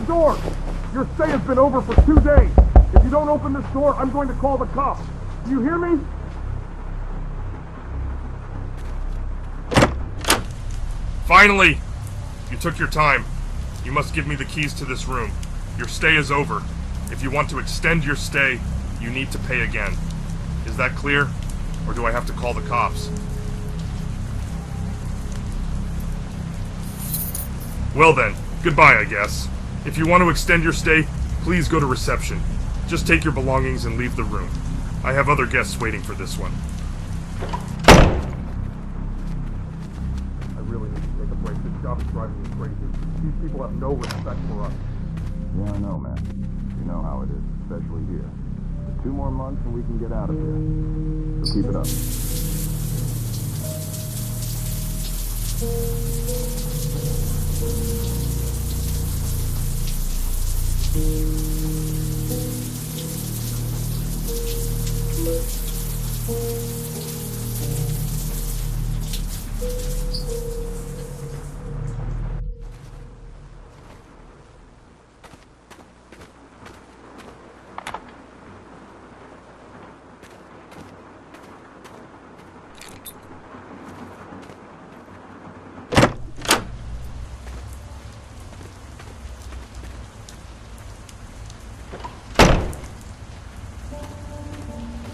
door! Your stay has been over for 2 days. If you don't open this door, I'm going to call the cops. Do you hear me? Finally! You took your time. You must give me the keys to this room. Your stay is over. If you want to extend your stay, you need to pay again. Is that clear? Or do I have to call the cops? Well then, goodbye, I guess. If you want to extend your stay, please go to reception. Just take your belongings and leave the room. I have other guests waiting for this one. I really need to take a break. This job is driving me crazy. These people have no respect for us. Yeah, I know, man. You know how it is, especially here. 2 more months and we can get out of here. So keep it up.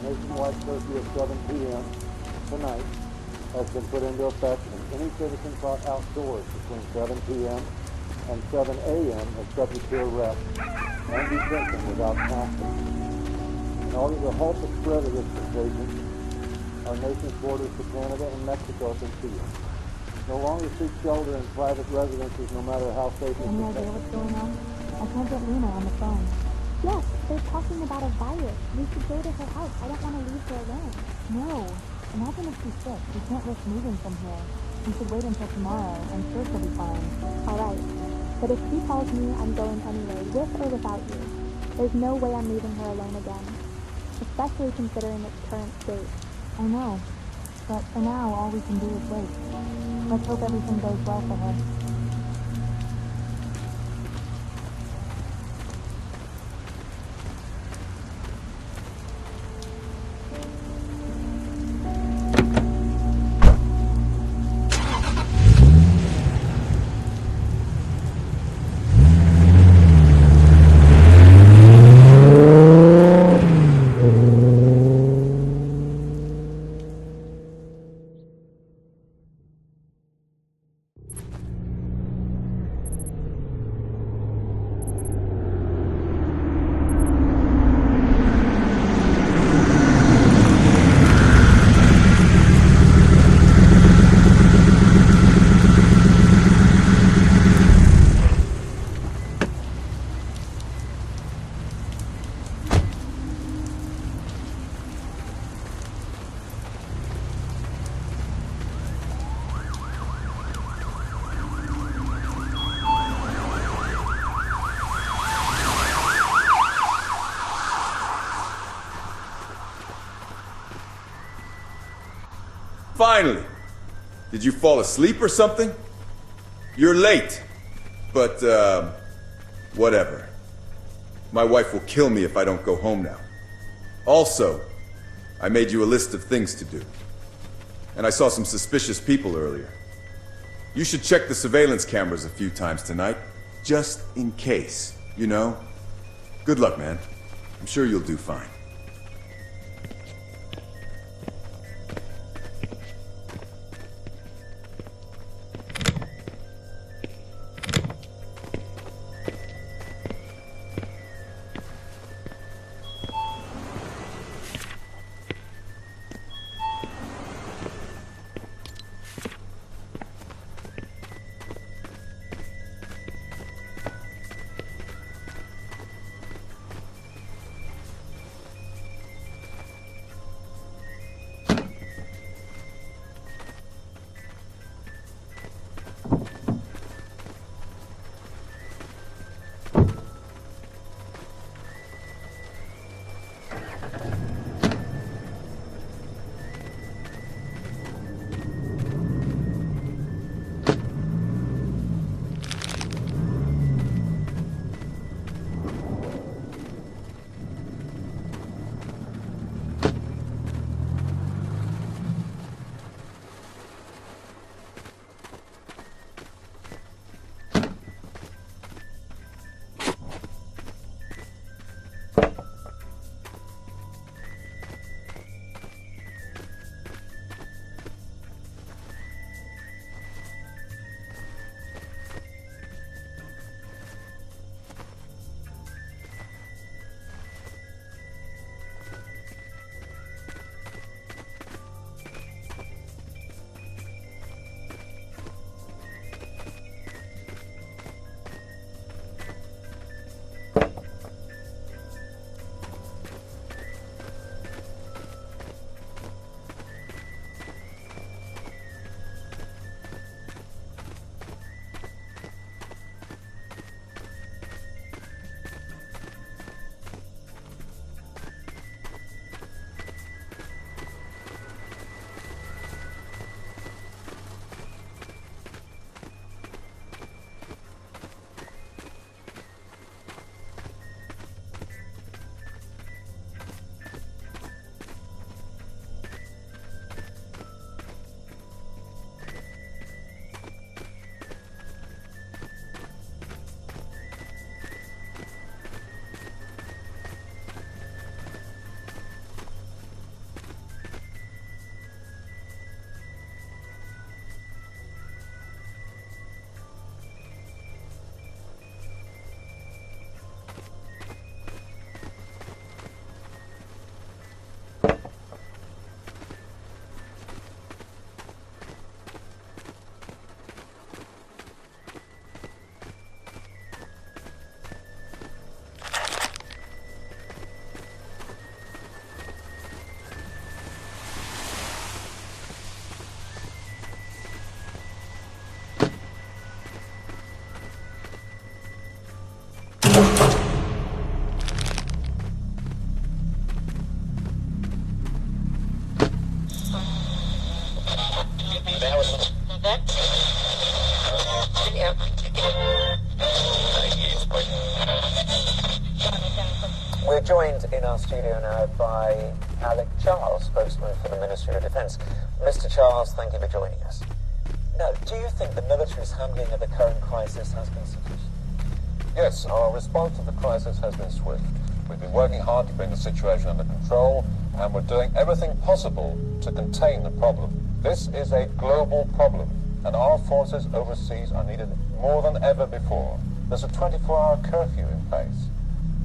Nationwide curfew of 7 p.m. tonight has been put into effect, and any citizen caught outdoors between 7 p.m. and 7 a.m. is subject to arrest and detention without counsel. In order to halt the spread of this contagion, our nation's borders to Canada and Mexico have been sealed. No longer seek shelter in private residences, no matter how safe it is. Any idea what's going on? I can't get Lena on the phone. Yes, they're talking about a virus. We should go to her house. I don't want to leave her alone. No. Imagine if she's sick. We can't risk moving from here. We should wait until tomorrow. I'm sure she'll be fine. All right. But if she calls me, I'm going anyway, with or without you. There's no way I'm leaving her alone again. Especially considering its current state. I know. But for now, all we can do is wait. Let's hope everything goes well for her. Finally! Did you fall asleep or something? You're late. But, whatever. My wife will kill me if I don't go home now. Also, I made you a list of things to do. And I saw some suspicious people earlier. You should check the surveillance cameras a few times tonight, just in case, you know? Good luck, man. I'm sure you'll do fine. We're joined in our studio now by Alec Charles, spokesman for the Ministry of Defence. Mr. Charles, thank you for joining us. Now, do you think the military's handling of the current crisis has been sufficient? Yes, our response to the crisis has been swift. We've been working hard to bring the situation under control, and we're doing everything possible to contain the problem. This is a global problem, and our forces overseas are needed more than ever before. There's a 24-hour curfew in place.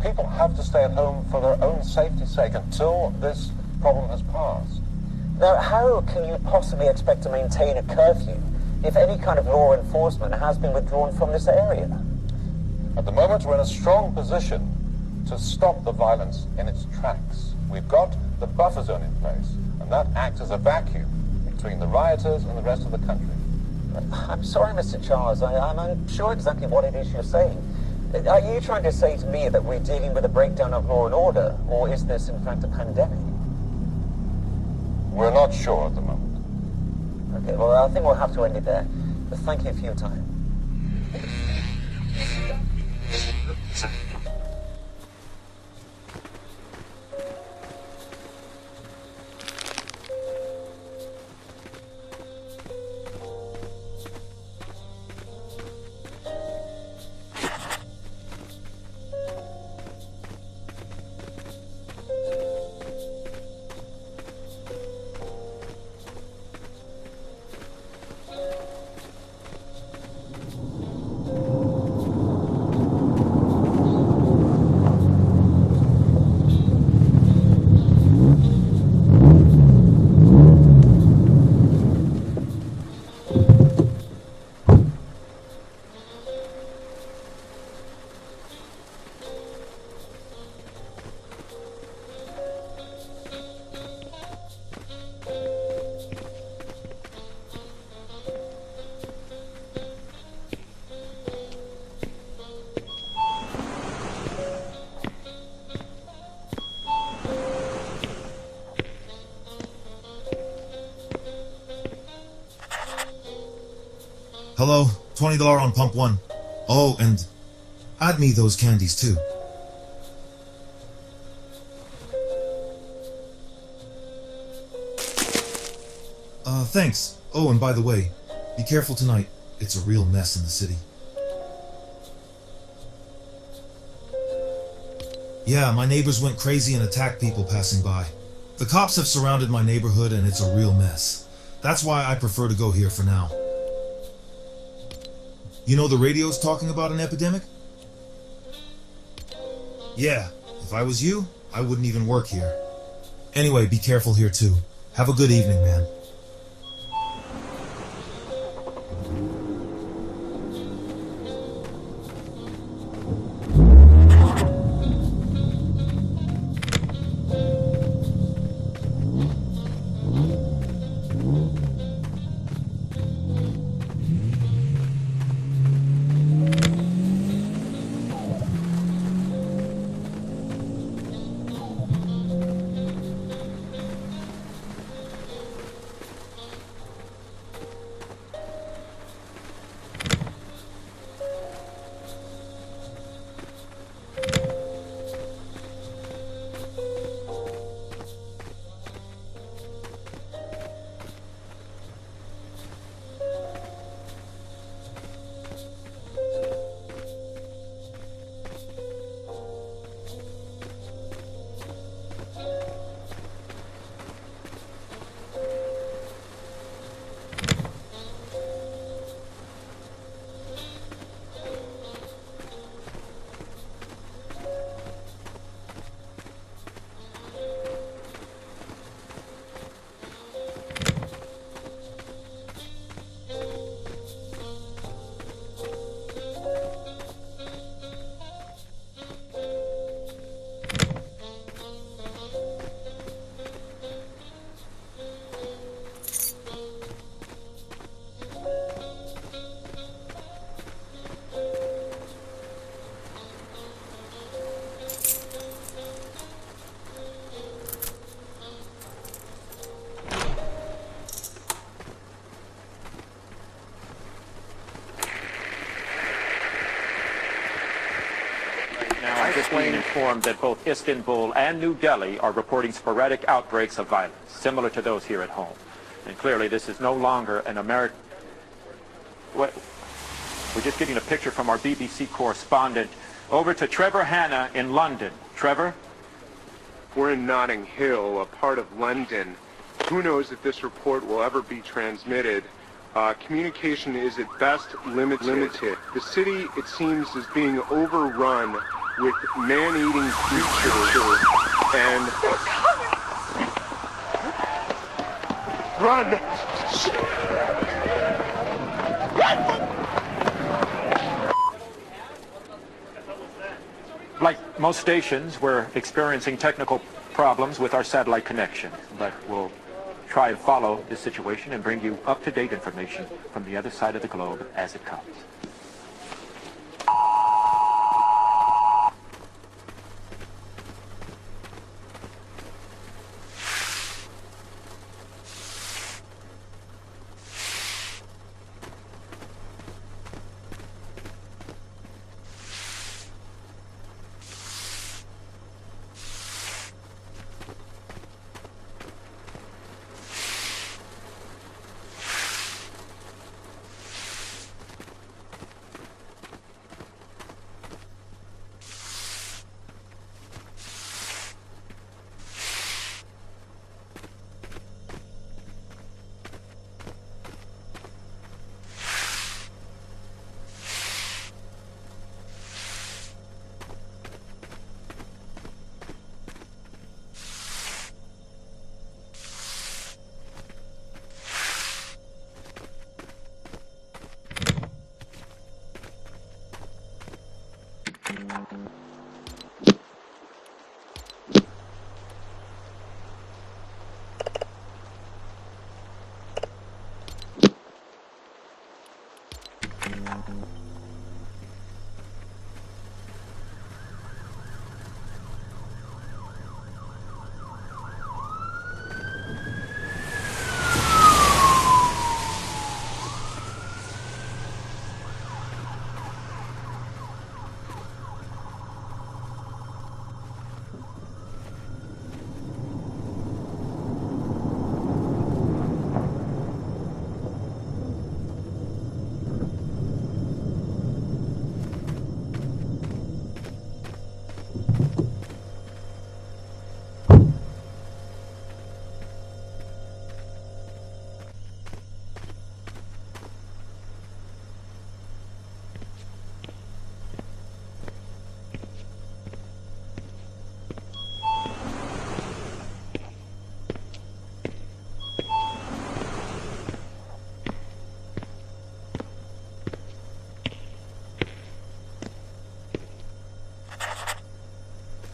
People have to stay at home for their own safety's sake until this problem has passed. Now, how can you possibly expect to maintain a curfew if any kind of law enforcement has been withdrawn from this area? At the moment, we're in a strong position to stop the violence in its tracks. We've got the buffer zone in place, and that acts as a vacuum between the rioters and the rest of the country. I'm sorry, Mr. Charles, I'm unsure exactly what it is you're saying. Are you trying to say to me that we're dealing with a breakdown of law and order, or is this in fact a pandemic? We're not sure at the moment. Okay, well, I think we'll have to end it there. But thank you for your time. Hello, $20 on pump 1. Oh, and add me those candies too. Thanks. Oh, and by the way, be careful tonight. It's a real mess in the city. Yeah, my neighbors went crazy and attacked people passing by. The cops have surrounded my neighborhood and it's a real mess. That's why I prefer to go here for now. You know the radio's talking about an epidemic? Yeah, if I was you, I wouldn't even work here. Anyway, be careful here too. Have a good evening, man. is being informed that both Istanbul and New Delhi are reporting sporadic outbreaks of violence, similar to those here at home. And clearly this is no longer an American... We're just getting a picture from our BBC correspondent. Over to Trevor Hanna in London. Trevor? We're in Notting Hill, a part of London. Who knows if this report will ever be transmitted? Communication is at best limited. The city, it seems, is being overrun with man-eating creatures and... Run! Like most stations, we're experiencing technical problems with our satellite connection, but we'll try and follow this situation and bring you up-to-date information from the other side of the globe as it comes.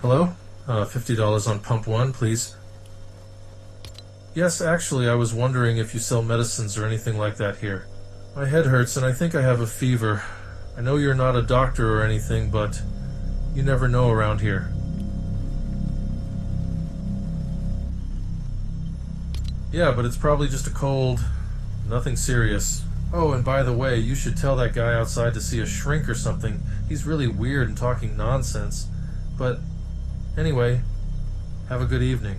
Hello? $50 on pump 1, please. Yes, actually, I was wondering if you sell medicines or anything like that here. My head hurts and I think I have a fever. I know you're not a doctor or anything, but you never know around here. Yeah, but it's probably just a cold. Nothing serious. Oh, and by the way, you should tell that guy outside to see a shrink or something. He's really weird and talking nonsense. But anyway, have a good evening.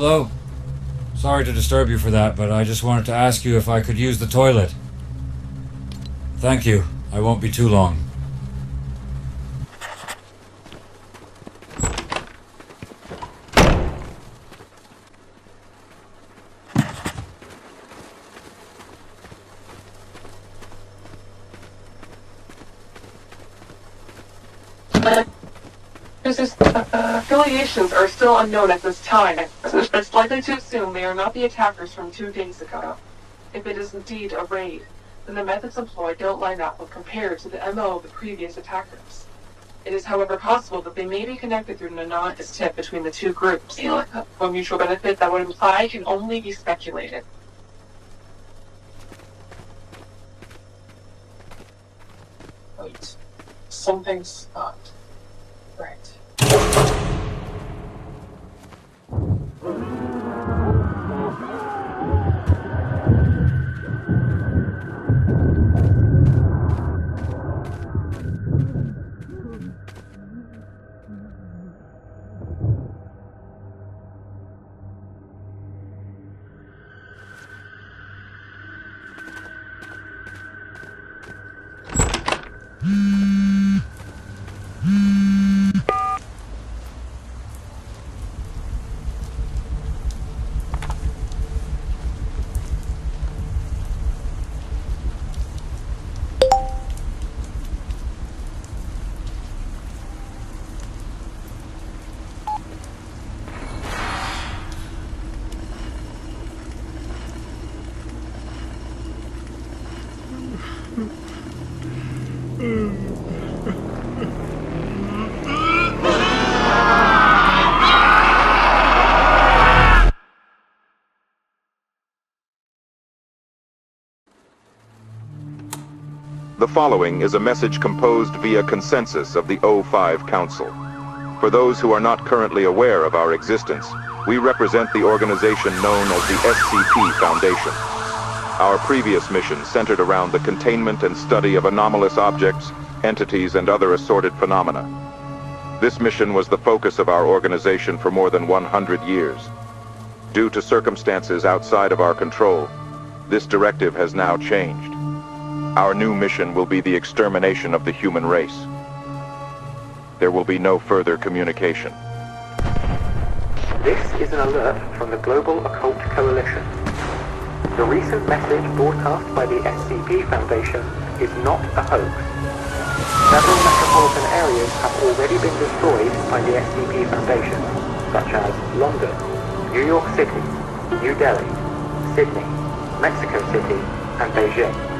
Hello. Sorry to disturb you for that, but I just wanted to ask you if I could use the toilet. Thank you. I won't be too long. Affiliations are still unknown at this time. It's likely to assume they are not the attackers from 2 days ago. If it is indeed a raid, then the methods employed don't line up when compared to the MO of the previous attackers. It is, however, possible that they may be connected through an anonymous tip between the 2 groups. A mutual benefit that would imply can only be speculated. Wait. Something's not right. The following is a message composed via consensus of the O5 Council. For those who are not currently aware of our existence, we represent the organization known as the SCP Foundation. Our previous mission centered around the containment and study of anomalous objects, entities, and other assorted phenomena. This mission was the focus of our organization for more than 100 years. Due to circumstances outside of our control, this directive has now changed. Our new mission will be the extermination of the human race. There will be no further communication. This is an alert from the Global Occult Coalition. The recent message broadcast by the SCP Foundation is not a hoax. Several metropolitan areas have already been destroyed by the SCP Foundation, such as London, New York City, New Delhi, Sydney, Mexico City, and Beijing.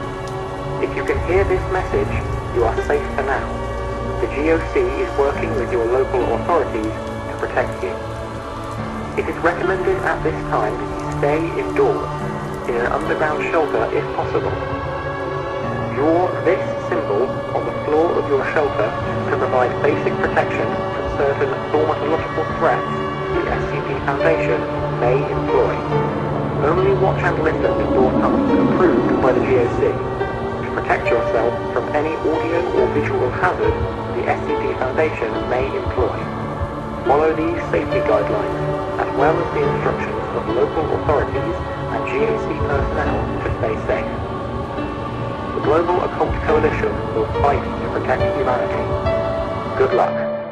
If you can hear this message, you are safe for now. The GOC is working with your local authorities to protect you. It is recommended at this time that you stay indoors, in an underground shelter if possible. Draw this symbol on the floor of your shelter to provide basic protection from certain thaumatological threats the SCP Foundation may employ. Only watch and listen to broadcasts approved by the GOC. Protect yourself from any audio or visual hazard the SCP Foundation may employ. Follow these safety guidelines, as well as the instructions of local authorities and GOC personnel to stay safe. The Global Occult Coalition will fight to protect humanity. Good luck.